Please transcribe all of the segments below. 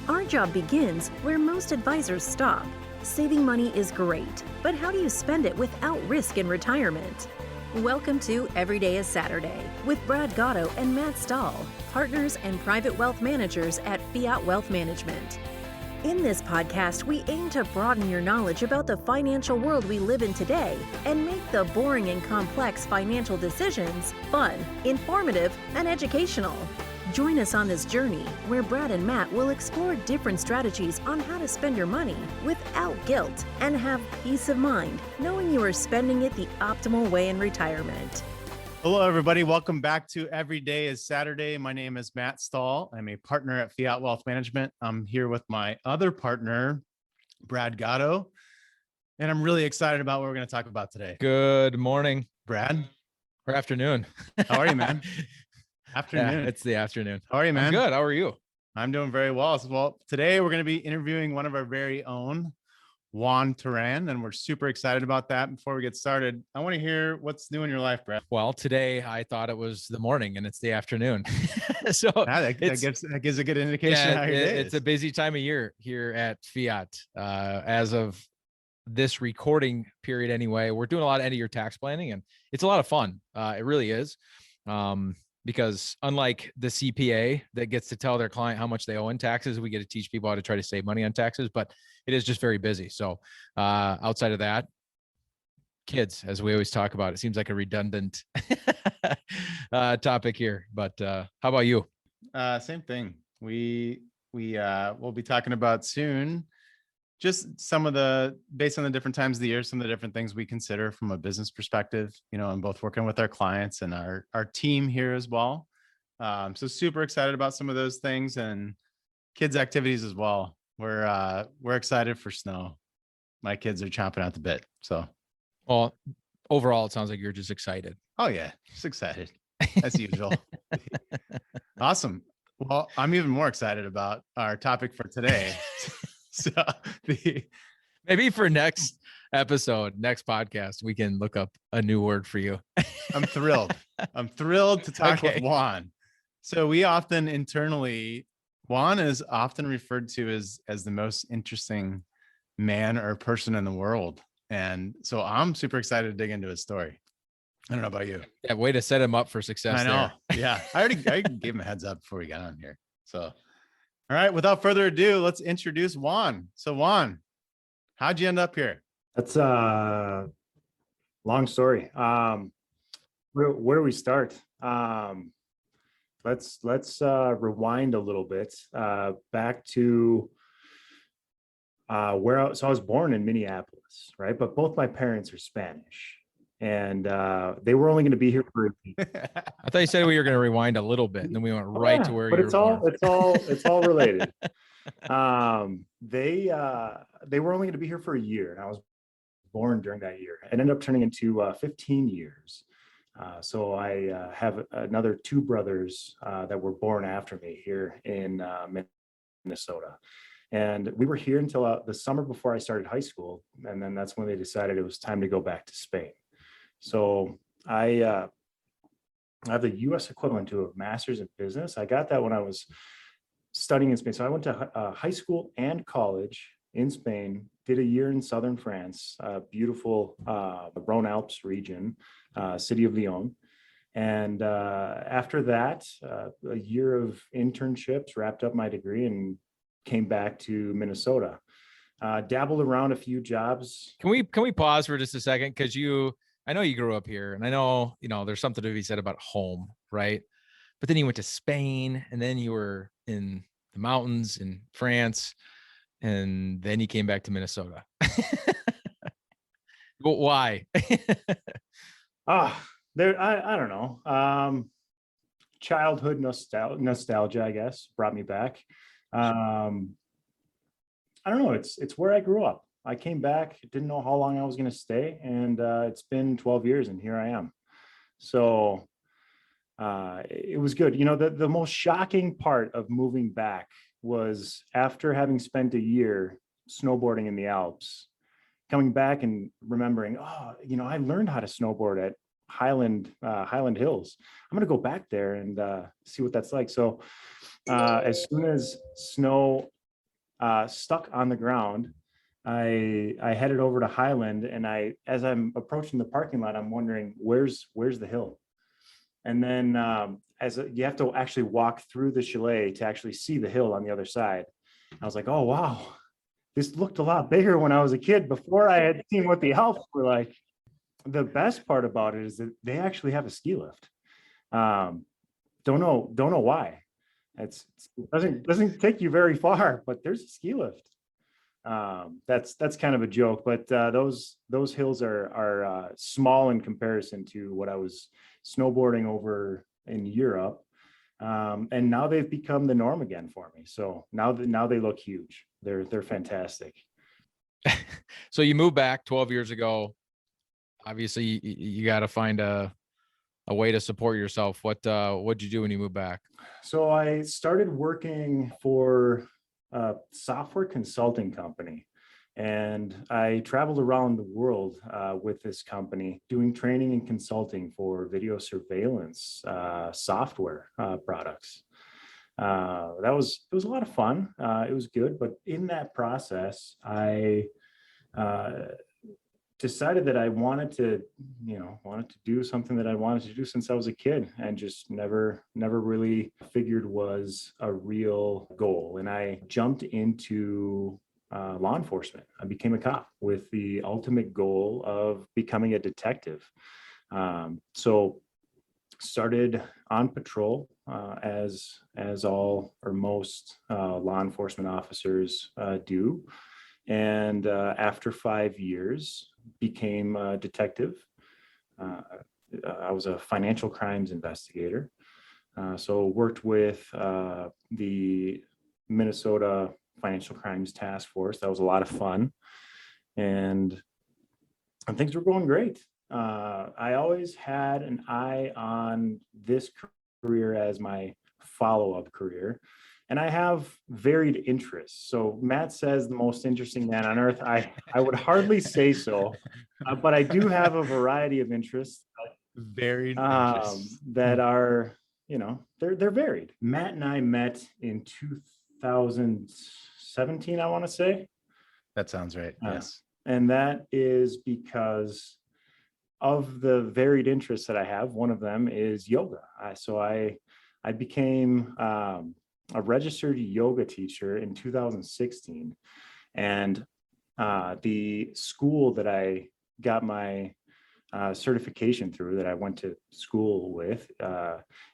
Our job begins where most advisors stop. Saving money is great, but how do you spend it without risk in retirement? Welcome to Every Day is Saturday with Brad Gotto and Matt Stahl, partners and private wealth managers at Fiat Wealth Management. In this podcast, we aim to broaden your knowledge about the financial world we live in today and make the boring and complex financial decisions fun, informative, and educational. Join us on this journey where Brad and Matt will explore different strategies on how to spend your money without guilt and have peace of mind knowing you are spending it the optimal way in retirement. Hello, everybody. Welcome back to Every Day is Saturday. My name is Matt Stahl. I'm a partner at Fiat Wealth Management. I'm here with my other partner, Brad Gotto, and I'm really excited about what we're going to talk about today. Good morning, Brad. or afternoon. How are you, man? Afternoon. Yeah, it's the afternoon. How are you, man? I'm good. How are you? I'm doing very well. Well, today we're going to be interviewing one of our very own, Juan Toran, and we're super excited about that. Before we get started, I want to hear what's new in your life, Brad. Well, today I thought it was the morning and it's the afternoon. So that gives a good indication. How your day it's is. a busy time of year here at Fiat. As of this recording period anyway, we're doing a lot of end of year tax planning and it's a lot of fun. It really is. Because unlike the CPA that gets to tell their client how much they owe in taxes, we get to teach people how to try to save money on taxes, but it is just very busy. So outside of that, kids, as we always talk about, it seems like a redundant topic here, but how about you? Same thing. We'll be talking about soon, just some of the, based on the different times of the year, some of the different things we consider from a business perspective, and both working with our clients and our team here as well. So super excited about some of those things and kids activities as well. We're excited for snow. My kids are chomping at the bit. So, well, overall, it sounds like you're just excited. Oh yeah, just excited as usual. Awesome. Well, I'm even more excited about our topic for today. So maybe for next episode, next podcast, we can look up a new word for you. I'm thrilled. I'm thrilled to talk with Juan. So we often internally, Juan is often referred to as the most interesting man or person in the world. And so I'm super excited to dig into his story. I don't know about you. Yeah, way to set him up for success. I know. There. Yeah. I gave him a heads up before we got on here. So all right, without further ado, let's introduce Juan. So Juan, how'd you end up here? That's a long story. Where do we start? Let's rewind a little bit back to I was born in Minneapolis, right? But both my parents are Spanish. And they were only going to be here for a week. I thought you said we were going to rewind a little bit, and then we went right to where you were born. It's all related. They were only going to be here for a year, and I was born during that year. It ended up turning into 15 years. So I have another two brothers that were born after me here in Minnesota. And we were here until the summer before I started high school, and then that's when they decided it was time to go back to Spain. So I have the U.S. equivalent to a master's in business. I got that when I was studying in Spain. So I went to high school and college in Spain, did a year in southern France, beautiful Rhone Alps region, city of Lyon. And after that, a year of internships, wrapped up my degree and came back to Minnesota. Dabbled around a few jobs. Can we pause for just a second? Because I know you grew up here, and I know, there's something to be said about home, right? But then you went to Spain, and then you were in the mountains in France, and then you came back to Minnesota. But why? I don't know. Childhood nostalgia, I guess, brought me back. I don't know. It's where I grew up. I came back, didn't know how long I was going to stay, and it's been 12 years, and here I am. So it was good. The most shocking part of moving back was after having spent a year snowboarding in the Alps, coming back and remembering, I learned how to snowboard at Highland Hills. I'm going to go back there and see what that's like. So as soon as snow stuck on the ground. I headed over to Highland, and as I'm approaching the parking lot, I'm wondering where's the hill. And then you have to actually walk through the chalet to actually see the hill on the other side. I was like, oh wow, this looked a lot bigger when I was a kid before I had seen what the Alps were like. The best part about it is that they actually have a ski lift. Don't know why. It doesn't take you very far, but there's a ski lift. That's kind of a joke, but those hills are small in comparison to what I was snowboarding over in Europe. And now they've become the norm again for me. So now they look huge. They're fantastic. So you moved back 12 years ago. Obviously you got to find a way to support yourself. What'd you do when you moved back? So I started working for a software consulting company, and I traveled around the world with this company doing training and consulting for video surveillance software products. It was a lot of fun. It was good, but in that process, I decided that I wanted to do something that I wanted to do since I was a kid, and just never really figured was a real goal. And I jumped into law enforcement. I became a cop with the ultimate goal of becoming a detective. So started on patrol as all or most law enforcement officers do. And after 5 years, became a detective. I was a financial crimes investigator. So worked with the Minnesota Financial Crimes Task Force. That was a lot of fun. And things were going great. I always had an eye on this career as my follow-up career. And I have varied interests. So Matt says the most interesting man on earth. I would hardly say so, but I do have a variety of interests. Varied interests that are, they're varied. Matt and I met in 2017, I want to say. That sounds right. Yes. And that is because of the varied interests that I have. One of them is yoga. So I became a registered yoga teacher in 2016. And the school that I got my certification through, that I went to school with,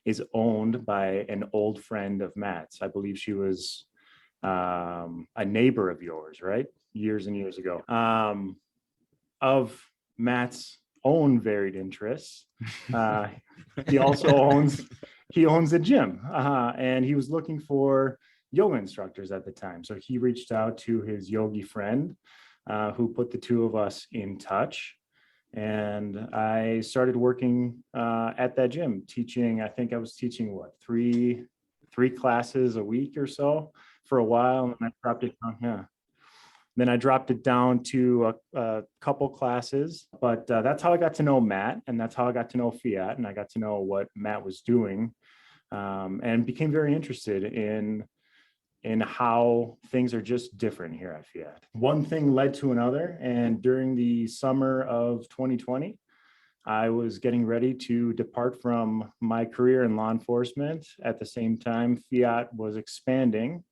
is owned by an old friend of Matt's. I believe she was a neighbor of yours, right? Years and years ago. Of Matt's own varied interests, he also owns a gym, and he was looking for yoga instructors at the time. So he reached out to his yogi friend, who put the two of us in touch. And I started working at that gym, teaching. I think I was teaching three classes a week or so for a while, and then I dropped it down. Yeah. Then I dropped it down to a couple classes, but that's how I got to know Matt, and that's how I got to know Fiat, and I got to know what Matt was doing, and became very interested in how things are just different here at Fiat. One thing led to another, and during the summer of 2020, I was getting ready to depart from my career in law enforcement. At the same time, Fiat was expanding.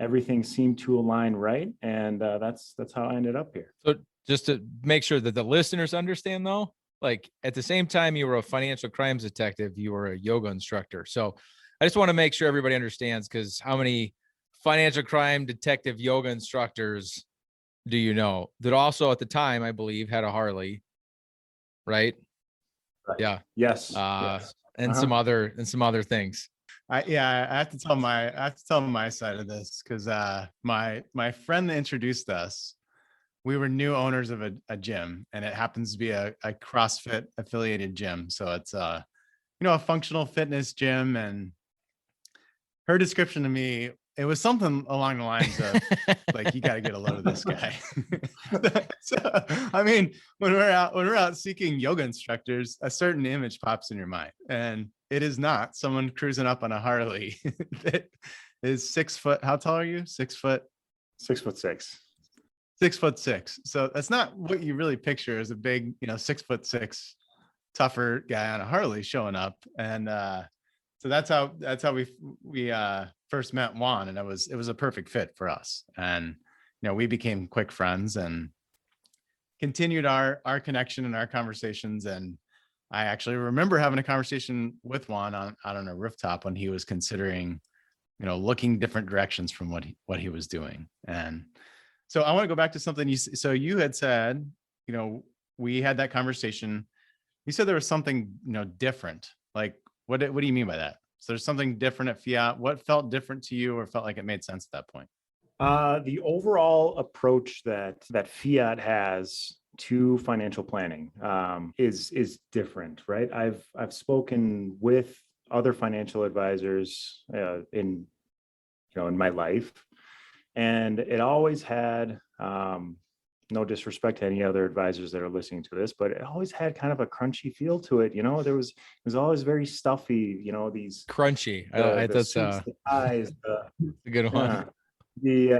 Everything seemed to align right, and that's how I ended up here. So just to make sure that the listeners understand, though, like at the same time you were a financial crimes detective, you were a yoga instructor. So I just want to make sure everybody understands, because how many financial crime detective yoga instructors do you know that also at the time, I believe, had a Harley, right? Yeah. Yes. Yes. And some other things. I have to tell my side of this, because my friend that introduced us, we were new owners of a gym, and it happens to be a CrossFit affiliated gym. So it's a functional fitness gym. And her description to me, it was something along the lines of like, you got to get a load of this guy. So, I mean, when we're out seeking yoga instructors, a certain image pops in your mind, and it is not someone cruising up on a Harley that is 6 foot. How tall are you? 6 foot? 6'6". 6'6". So that's not what you really picture as a big, 6'6" tougher guy on a Harley showing up. And so that's how we first met Juan, and it was a perfect fit for us. And we became quick friends and continued our connection and our conversations. And I actually remember having a conversation with Juan out on a rooftop when he was considering, looking different directions from what he was doing. And so I want to go back to something you had said, we had that conversation. You said there was something, different. Like, what do you mean by that? So there's something different at Fiat. What felt different to you or felt like it made sense at that point? The overall approach that Fiat has to financial planning is different, right? I've spoken with other financial advisors in my life, and it always had no disrespect to any other advisors that are listening to this, but it always had kind of a crunchy feel to it. It was always very stuffy. These Crunchy. the That's suits, the ties, a good one. The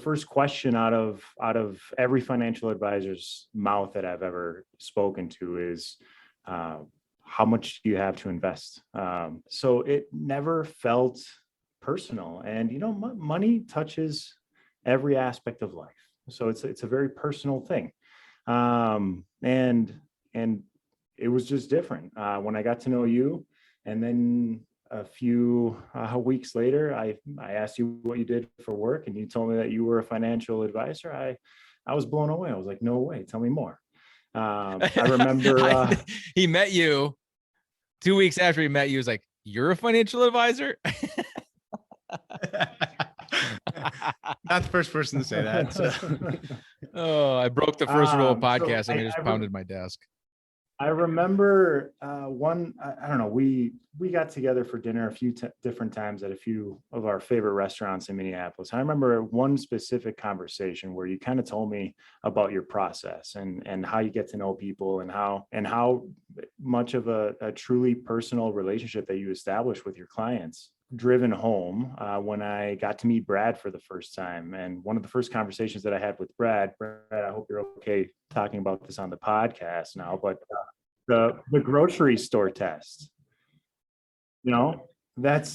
first question out of every financial advisor's mouth that I've ever spoken to is how much do you have to invest? So it never felt personal, and money touches every aspect of life, so it's a very personal thing, and it was just different when I got to know you. And then a few weeks later, I asked you what you did for work, and you told me that you were a financial advisor. I was blown away. I was like, no way, tell me more. I remember he met you 2 weeks after he met you. He was like, you're a financial advisor? Not the first person to say that. So. Oh, I broke the first rule of podcasting. I just pounded my desk. I remember I don't know, we got together for dinner a few different times at a few of our favorite restaurants in Minneapolis. I remember one specific conversation where you kind of told me about your process and how you get to know people and how much of a truly personal relationship that you establish with your clients. Driven home when I got to meet Brad for the first time. And one of the first conversations that I had with Brad, I hope you're okay talking about this on the podcast now, but the grocery store test, that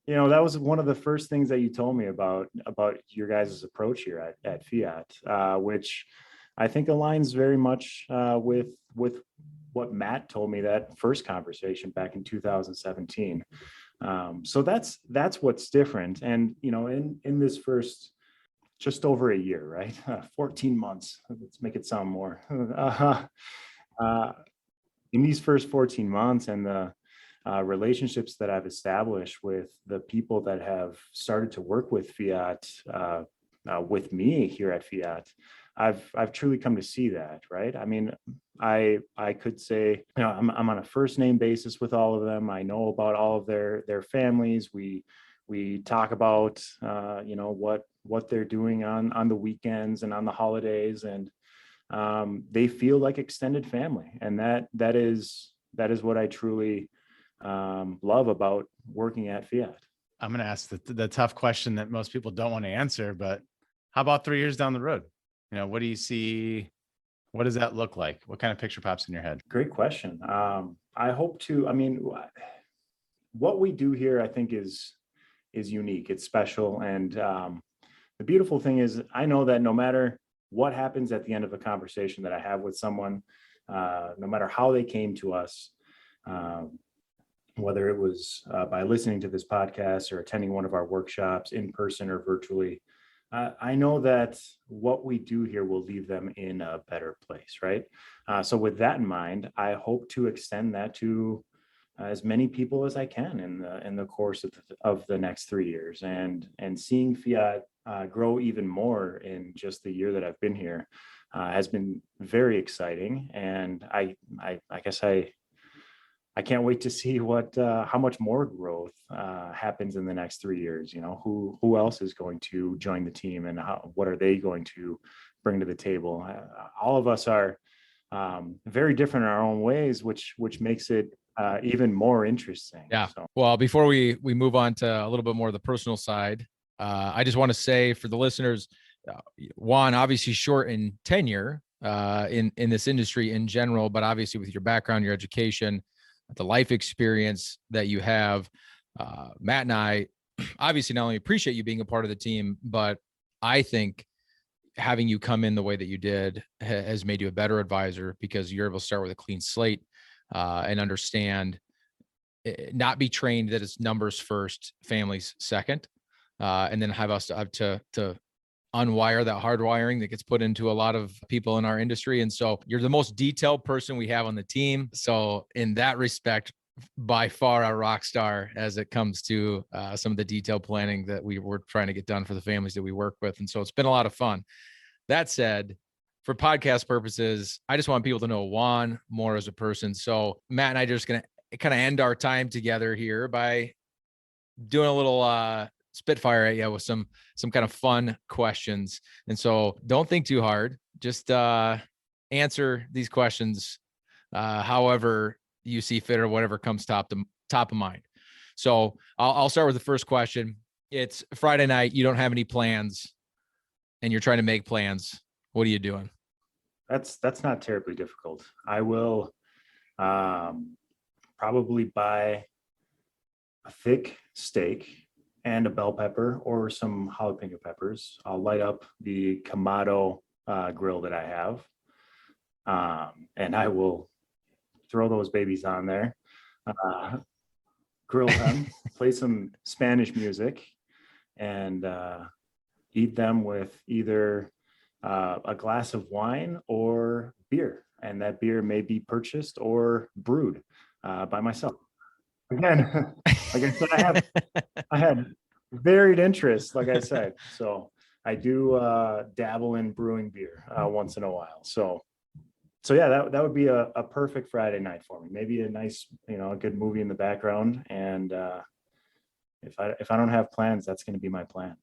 was one of the first things that you told me about your guys' approach here at Fiat, which I think aligns very much with what Matt told me that first conversation back in 2017. So that's what's different. And, in this first just over a year, right? 14 months, let's make it sound more. In these first 14 months and the relationships that I've established with the people that have started to work with Fiat, with me here at Fiat, I've truly come to see that, right? I mean, I could say, I'm on a first name basis with all of them. I know about all of their families. We talk about, what they're doing on the weekends and on the holidays, and they feel like extended family. And that is what I truly love about working at Fiat. I'm going to ask the tough question that most people don't want to answer, but how about 3 years down the road? What do you see? What does that look like? What kind of picture pops in your head? Great question. I hope to, what we do here, I think is unique. It's special. And the beautiful thing is I know that no matter what happens at the end of a conversation that I have with someone, no matter how they came to us, whether it was by listening to this podcast or attending one of our workshops in person or virtually, I know that what we do here will leave them in a better place, right? So with that in mind, I hope to extend that to as many people as I can in the course of the next 3 years, and seeing Fiat grow even more in just the year that I've been here has been very exciting. And I guess I can't wait to see how much more growth happens in the next 3 years. Who else is going to join the team, and what are they going to bring to the table? All of us are very different in our own ways, which makes it even more interesting. Yeah. So. Well, before we move on to a little bit more of the personal side, I just want to say for the listeners, Juan, obviously short in tenure in this industry in general, but obviously with your background, your education, the life experience that you have, Matt and I obviously not only appreciate you being a part of the team, but I think having you come in the way that you did has made you a better advisor because you're able to start with a clean slate and understand, not be trained that it's numbers first, families second, and then have us to unwire that hardwiring that gets put into a lot of people in our industry. And so you're the most detailed person we have on the team. So in that respect, by far a rock star as it comes to some of the detailed planning that we were trying to get done for the families that we work with. And so it's been a lot of fun. That said, for podcast purposes, I just want people to know Juan more as a person. So Matt and I are just going to kind of end our time together here by doing a little spitfire at you with some kind of fun questions. And so don't think too hard. Just answer these questions however you see fit or whatever comes top of mind. So I'll start with the first question. It's Friday night. You don't have any plans and you're trying to make plans. What are you doing? That's not terribly difficult. I will probably buy a thick steak and a bell pepper or some jalapeno peppers. I'll light up the Kamado grill that I have, and I will throw those babies on there, grill them, play some Spanish music, and eat them with either a glass of wine or beer. And that beer may be purchased or brewed by myself. Again, like I said, I had varied interests, like I said. So I do dabble in brewing beer once in a while. So yeah, that would be a perfect Friday night for me. Maybe a nice, a good movie in the background. And if I don't have plans, that's going to be my plan.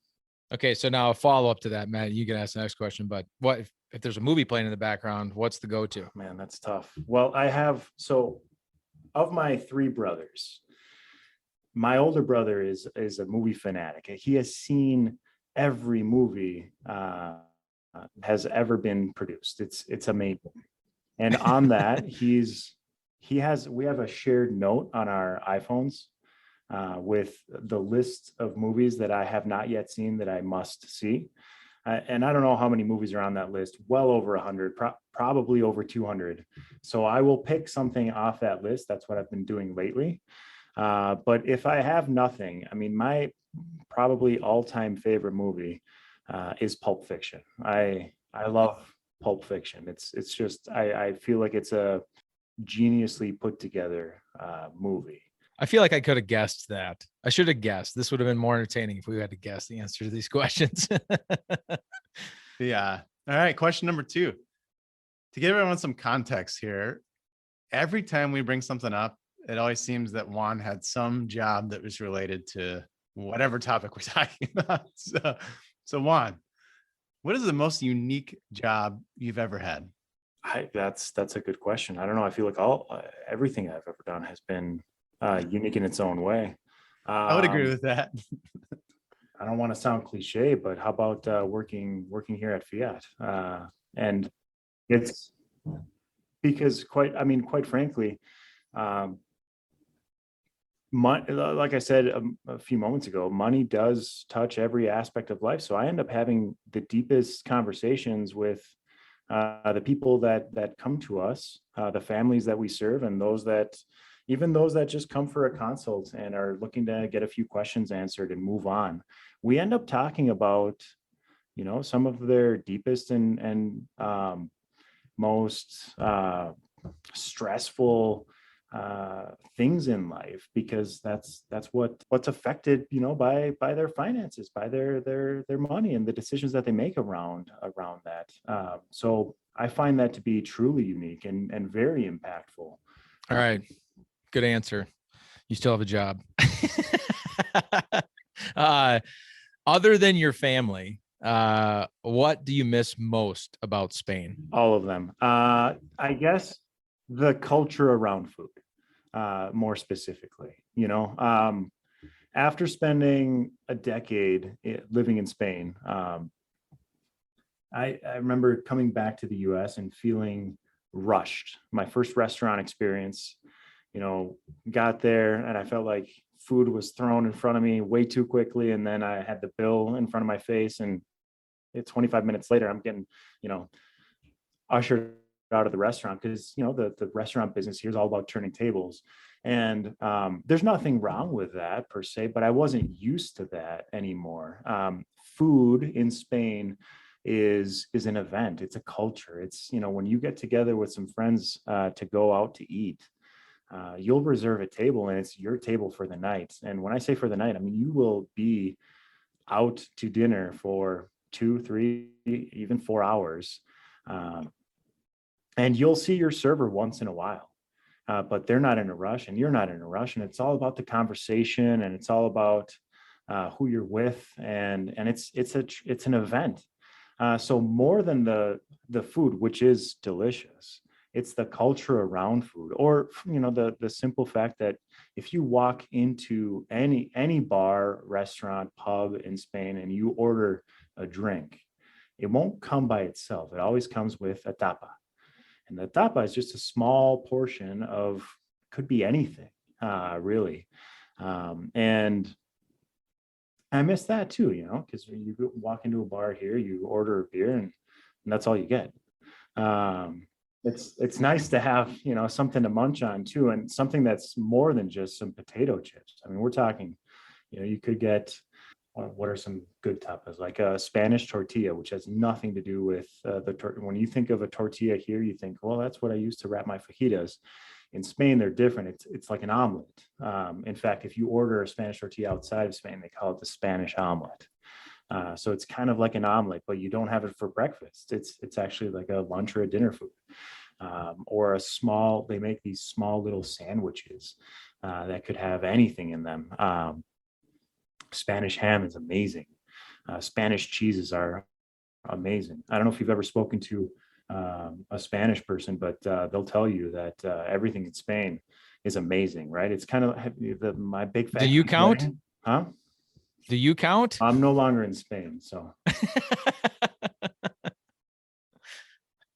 Okay, so now a follow up to that, Matt. You can ask the next question. But what if there's a movie playing in the background? What's the go-to? Man, that's tough. Well, of my three brothers, my older brother is a movie fanatic. He has seen every movie has ever been produced. It's amazing. And on that, we have a shared note on our iPhones with the list of movies that I have not yet seen that I must see. And I don't know how many movies are on that list, well over 100, probably over 200. So I will pick something off that list. That's what I've been doing lately. But if I have nothing, I mean, my probably all-time favorite movie is Pulp Fiction. I love Pulp Fiction. It's just, I feel like it's a geniusly put together movie. I feel like I could have guessed that. I should have guessed. This would have been more entertaining if we had to guess the answer to these questions. Yeah. All right. Question number 2. To give everyone some context here, every time we bring something up, it always seems that Juan had some job that was related to whatever topic we're talking about. So Juan, what is the most unique job you've ever had? That's a good question. I don't know. I feel like everything I've ever done has been unique in its own way. I would agree with that. I don't want to sound cliche, but how about working here at Fiat? And it's because quite frankly, like I said a few moments ago, money does touch every aspect of life. So I end up having the deepest conversations with the people that come to us, the families that we serve, and even those that just come for a consult and are looking to get a few questions answered and move on. We end up talking about, some of their deepest and most stressful things in life, because that's what's affected, by their finances, by their money and the decisions that they make around that. So I find that to be truly unique and very impactful. All right. Good answer. You still have a job. Other than your family, what do you miss most about Spain? All of them. I guess the culture around food. more specifically, after spending a decade living in Spain, I remember coming back to the US and feeling rushed. My first restaurant experience, got there and I felt like food was thrown in front of me way too quickly. And then I had the bill in front of my face, and 25 minutes later, I'm getting, ushered out of the restaurant, because, the restaurant business here is all about turning tables. And there's nothing wrong with that per se, but I wasn't used to that anymore. Food in Spain is an event. It's a culture. It's, when you get together with some friends to go out to eat, you'll reserve a table and it's your table for the night. And when I say for the night, I mean, you will be out to dinner for 2, 3, even 4 hours. And you'll see your server once in a while, but they're not in a rush and you're not in a rush. And it's all about the conversation, and it's all about who you're with. And it's an event. So more than the food, which is delicious, it's the culture around food, or, the simple fact that if you walk into any bar, restaurant, pub in Spain and you order a drink, it won't come by itself. It always comes with a tapa. And the tapa is just a small portion of, could be anything, really. And I miss that too, because you walk into a bar here, you order a beer, and that's all you get. It's nice to have, something to munch on too, and something that's more than just some potato chips. I mean, we're talking, you could get, what are some good tapas, like a Spanish tortilla, which has nothing to do with when you think of a tortilla here, you think, well, that's what I use to wrap my fajitas. In Spain, they're different. It's like an omelet. In fact, if you order a Spanish tortilla outside of Spain, they call it the Spanish omelet. So it's kind of like an omelet, but you don't have it for breakfast. It's actually like a lunch or a dinner food. Or they make these small little sandwiches that could have anything in them. Spanish ham is amazing. Spanish cheeses are amazing. I don't know if you've ever spoken to a Spanish person, but they'll tell you that everything in Spain is amazing, right? It's kind of my big fat. Do you count? Wedding. Huh? Do you count? I'm no longer in Spain, so.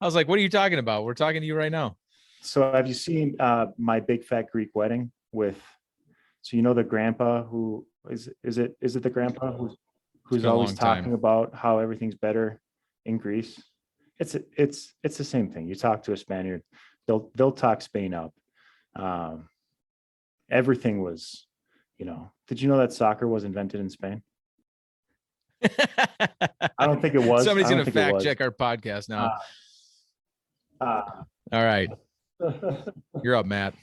I was like, what are you talking about? We're talking to you right now. So have you seen My Big Fat Greek Wedding with, so the grandpa who is it the grandpa who's always talking about how everything's better in Greece? It's the same thing. You talk to a Spaniard, they'll talk Spain up. Everything was, did you know that soccer was invented in Spain? I don't think it was. Somebody's going to fact check our podcast now. All right. You're up, Matt.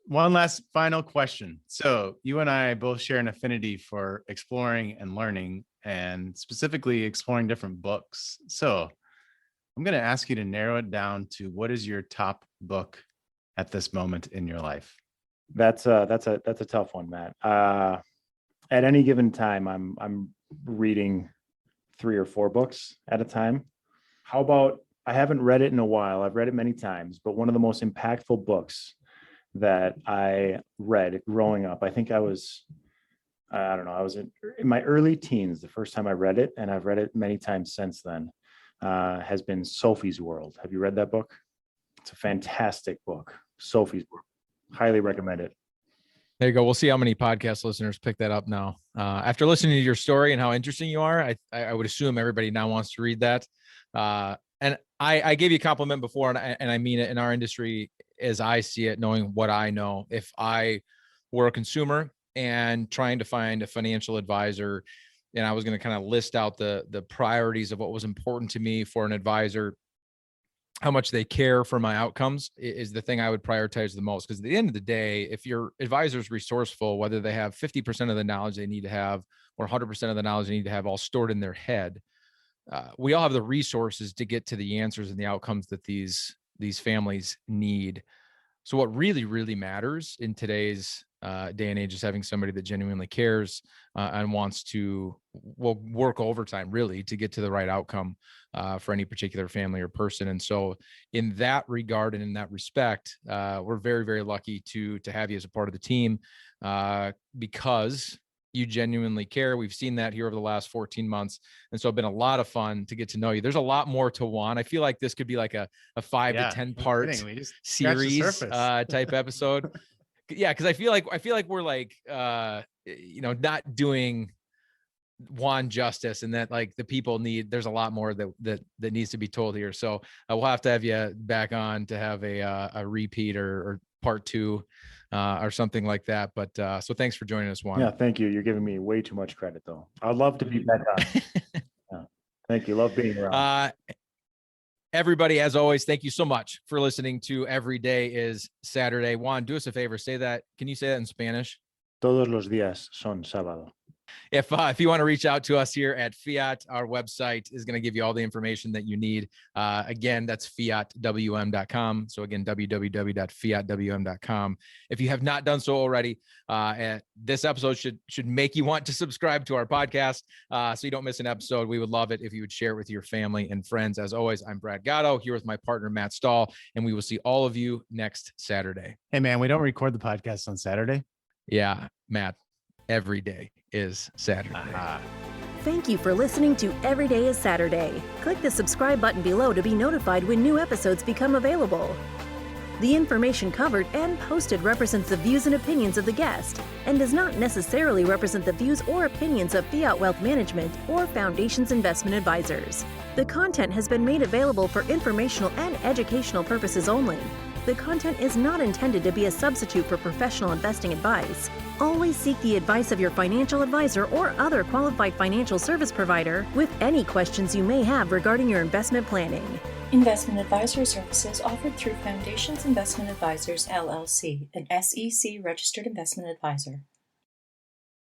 One last final question. So you and I both share an affinity for exploring and learning, and specifically exploring different books. So I'm going to ask you to narrow it down to, what is your top book at this moment in your life? That's a tough one, Matt. At any given time, I'm reading 3 or 4 books at a time. How about, I haven't read it in a while. I've read it many times, but one of the most impactful books that I read growing up, I think I was in my early teens the first time I read it, and I've read it many times since then, has been Sophie's World. Have you read that book? It's a fantastic book. Sophie's World. Highly recommend it. There you go. We'll see how many podcast listeners pick that up now. After listening to your story and how interesting you are, I would assume everybody now wants to read that. And I gave you a compliment before, and I mean it. In our industry, as I see it, knowing what I know, if I were a consumer and trying to find a financial advisor, and I was going to kind of list out the priorities of what was important to me for an advisor, how much they care for my outcomes is the thing I would prioritize the most. Because at the end of the day, if your advisor is resourceful, whether they have 50% of the knowledge they need to have or 100% of the knowledge they need to have all stored in their head, we all have the resources to get to the answers and the outcomes that these families need. So what really, really matters in today's day and age is having somebody that genuinely cares and wants to work overtime really to get to the right outcome for any particular family or person. And so in that regard and in that respect, we're very, very lucky to have you as a part of the team because you genuinely care. We've seen that here over the last 14 months. And so it's been a lot of fun to get to know you. There's a lot more to Juan. I feel like this could be like a 5 to 10 part series type episode. Yeah. Cause I feel like we're like, not doing Juan justice, and that like the people there's a lot more that needs to be told here. So we'll have to have you back on to have a repeat or part 2 or something like that. But so thanks for joining us, Juan. Yeah, thank you. You're giving me way too much credit, though. I'd love to be back on. Yeah. Thank you. Love being around. Everybody, as always, thank you so much for listening to Every Day is Saturday. Juan, do us a favor. Say that. Can you say that in Spanish? Todos los días son sábado. If you want to reach out to us here at Fiat, our website is going to give you all the information that you need. Again, that's fiatwm.com. So again, www.fiatwm.com. If you have not done so already, this episode should make you want to subscribe to our podcast so you don't miss an episode. We would love it if you would share it with your family and friends. As always, I'm Brad Gotto here with my partner, Matt Stahl, and we will see all of you next Saturday. Hey, man, we don't record the podcast on Saturday. Yeah, Matt, every day is Saturday. Thank you for listening to Every Day is Saturday. Click the subscribe button below to be notified when new episodes become available. The information covered and posted represents the views and opinions of the guest and does not necessarily represent the views or opinions of Fiat Wealth Management or Foundation's investment advisors. The content has been made available for informational and educational purposes only. The content is not intended to be a substitute for professional investing advice. Always seek the advice of your financial advisor or other qualified financial service provider with any questions you may have regarding your investment planning. Investment advisory services offered through Foundations Investment Advisors, LLC, an SEC registered investment advisor.